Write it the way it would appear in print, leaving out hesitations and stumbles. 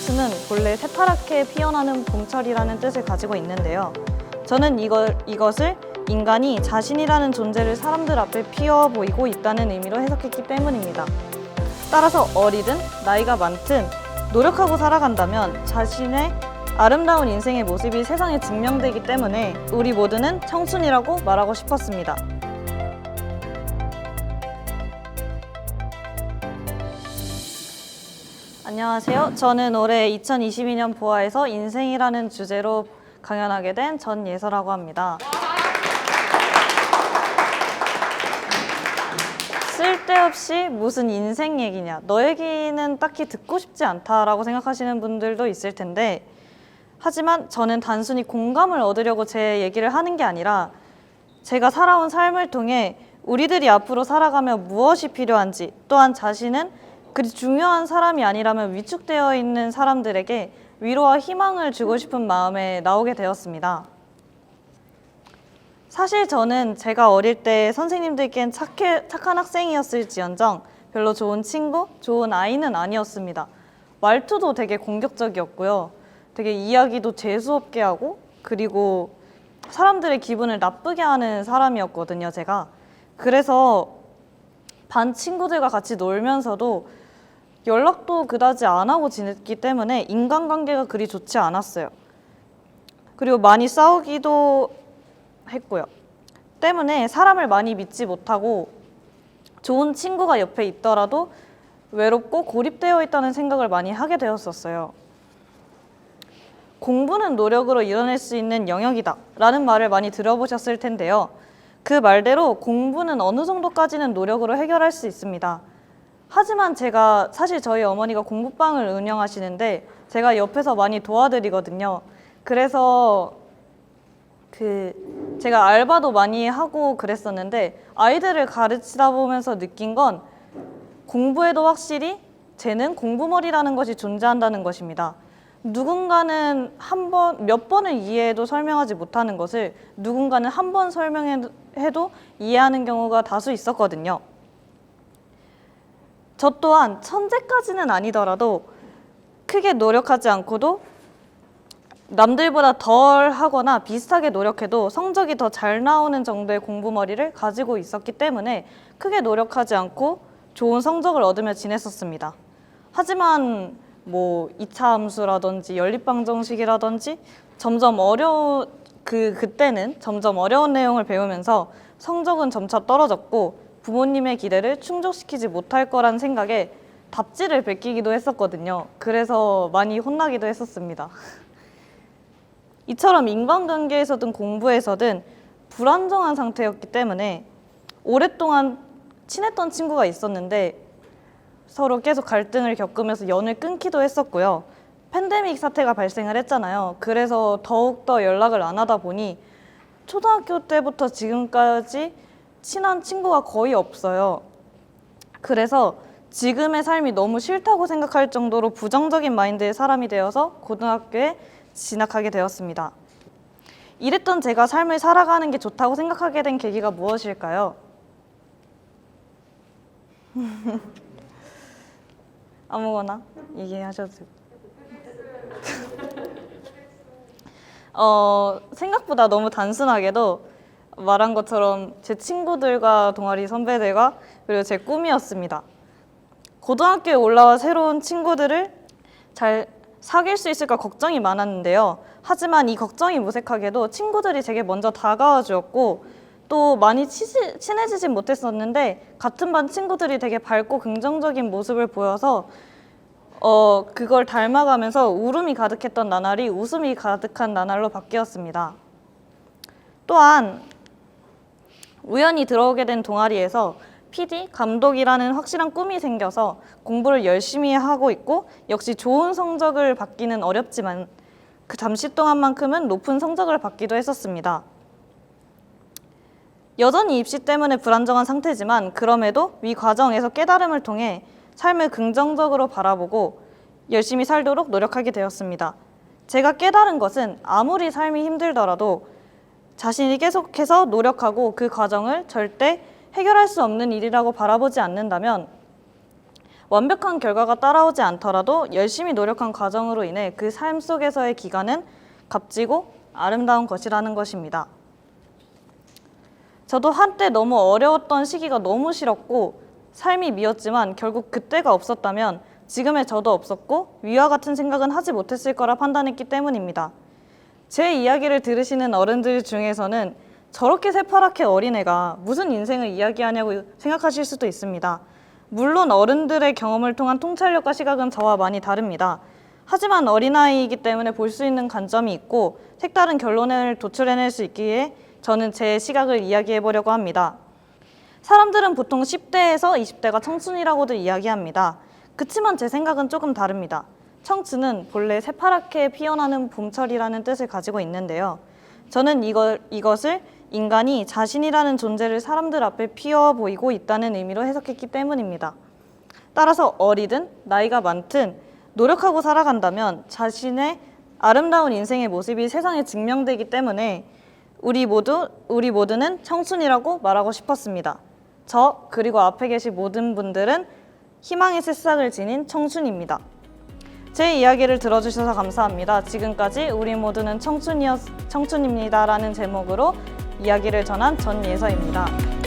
크리스마스는 본래 새파랗게 피어나는 봄철이라는 뜻을 가지고 있는데요. 저는 이것을 인간이 자신이라는 존재를 사람들 앞에 피어 보이고 있다는 의미로 해석했기 때문입니다. 따라서 어리든 나이가 많든 노력하고 살아간다면 자신의 아름다운 인생의 모습이 세상에 증명되기 때문에 우리 모두는 청순이라고 말하고 싶었습니다. 안녕하세요. 저는 올해 2022년 보아에서 인생이라는 주제로 강연하게 된 전예서라고 합니다. 쓸데없이 무슨 인생 얘기냐, 너 얘기는 딱히 듣고 싶지 않다라고 생각하시는 분들도 있을 텐데, 하지만 저는 단순히 공감을 얻으려고 제 얘기를 하는 게 아니라 제가 살아온 삶을 통해 우리들이 앞으로 살아가며 무엇이 필요한지, 또한 자신은 그리 중요한 사람이 아니라면 위축되어 있는 사람들에게 위로와 희망을 주고 싶은 마음에 나오게 되었습니다. 사실 저는 제가 어릴 때 선생님들께는 착한 학생이었을지언정 별로 좋은 친구, 좋은 아이는 아니었습니다. 말투도 되게 공격적이었고요. 되게 이야기도 재수없게 하고, 그리고 사람들의 기분을 나쁘게 하는 사람이었거든요, 제가. 그래서 반 친구들과 같이 놀면서도 연락도 그다지 안 하고 지냈기 때문에 인간관계가 그리 좋지 않았어요. 그리고 많이 싸우기도 했고요. 때문에 사람을 많이 믿지 못하고 좋은 친구가 옆에 있더라도 외롭고 고립되어 있다는 생각을 많이 하게 되었었어요. 공부는 노력으로 이뤄낼 수 있는 영역이다 라는 말을 많이 들어보셨을 텐데요. 그 말대로 공부는 어느 정도까지는 노력으로 해결할 수 있습니다. 하지만 사실 저희 어머니가 공부방을 운영하시는데 제가 옆에서 많이 도와드리거든요. 그래서 제가 알바도 많이 하고 그랬었는데, 아이들을 가르치다 보면서 느낀 건 공부에도 확실히 재능, 공부머리라는 것이 존재한다는 것입니다. 누군가는 몇 번을 이해해도 설명하지 못하는 것을 누군가는 한 번 설명해도 이해하는 경우가 다수 있었거든요. 저 또한 천재까지는 아니더라도 크게 노력하지 않고도 남들보다 덜 하거나 비슷하게 노력해도 성적이 더 잘 나오는 정도의 공부머리를 가지고 있었기 때문에 크게 노력하지 않고 좋은 성적을 얻으며 지냈었습니다. 하지만 2차 함수라든지 연립방정식이라든지 그때는 점점 어려운 내용을 배우면서 성적은 점차 떨어졌고 부모님의 기대를 충족시키지 못할 거란 생각에 답지를 베끼기도 했었거든요. 그래서 많이 혼나기도 했었습니다. 이처럼 인간관계에서든 공부에서든 불안정한 상태였기 때문에 오랫동안 친했던 친구가 있었는데 서로 계속 갈등을 겪으면서 연을 끊기도 했었고요. 팬데믹 사태가 발생을 했잖아요. 그래서 더욱더 연락을 안 하다 보니 초등학교 때부터 지금까지 친한 친구가 거의 없어요. 그래서 지금의 삶이 너무 싫다고 생각할 정도로 부정적인 마인드의 사람이 되어서 고등학교에 진학하게 되었습니다. 이랬던 제가 삶을 살아가는 게 좋다고 생각하게 된 계기가 무엇일까요? 아무거나 얘기하셔도 돼요. 생각보다 너무 단순하게도 말한 것처럼 제 친구들과 동아리 선배들과 그리고 제 꿈이었습니다. 고등학교에 올라와 새로운 친구들을 잘 사귈 수 있을까 걱정이 많았는데요. 하지만 이 걱정이 무색하게도 친구들이 제게 먼저 다가와 주었고 또 많이 친해지진 못했었는데 같은 반 친구들이 되게 밝고 긍정적인 모습을 보여서 그걸 닮아가면서 울음이 가득했던 나날이 웃음이 가득한 나날로 바뀌었습니다. 또한 우연히 들어오게 된 동아리에서 PD, 감독이라는 확실한 꿈이 생겨서 공부를 열심히 하고 있고 역시 좋은 성적을 받기는 어렵지만 그 잠시 동안만큼은 높은 성적을 받기도 했었습니다. 여전히 입시 때문에 불안정한 상태지만 그럼에도 위 과정에서 깨달음을 통해 삶을 긍정적으로 바라보고 열심히 살도록 노력하게 되었습니다. 제가 깨달은 것은 아무리 삶이 힘들더라도 자신이 계속해서 노력하고 그 과정을 절대 해결할 수 없는 일이라고 바라보지 않는다면 완벽한 결과가 따라오지 않더라도 열심히 노력한 과정으로 인해 그 삶 속에서의 기간은 값지고 아름다운 것이라는 것입니다. 저도 한때 너무 어려웠던 시기가 너무 싫었고 삶이 미웠지만 결국 그때가 없었다면 지금의 저도 없었고 위와 같은 생각은 하지 못했을 거라 판단했기 때문입니다. 제 이야기를 들으시는 어른들 중에서는 저렇게 새파랗게 어린애가 무슨 인생을 이야기하냐고 생각하실 수도 있습니다. 물론 어른들의 경험을 통한 통찰력과 시각은 저와 많이 다릅니다. 하지만 어린아이이기 때문에 볼 수 있는 관점이 있고 색다른 결론을 도출해낼 수 있기에 저는 제 시각을 이야기해 보려고 합니다. 사람들은 보통 10대에서 20대가 청춘이라고들 이야기합니다. 그치만 제 생각은 조금 다릅니다. 청춘은 본래 새파랗게 피어나는 봄철이라는 뜻을 가지고 있는데요. 저는 이것을 인간이 자신이라는 존재를 사람들 앞에 피어 보이고 있다는 의미로 해석했기 때문입니다. 따라서 어리든 나이가 많든 노력하고 살아간다면 자신의 아름다운 인생의 모습이 세상에 증명되기 때문에 우리 모두는 청춘이라고 말하고 싶었습니다. 저 그리고 앞에 계신 모든 분들은 희망의 새싹을 지닌 청춘입니다. 제 이야기를 들어주셔서 감사합니다. 지금까지 우리 모두는 청춘입니다라는 제목으로 이야기를 전한 전예서입니다.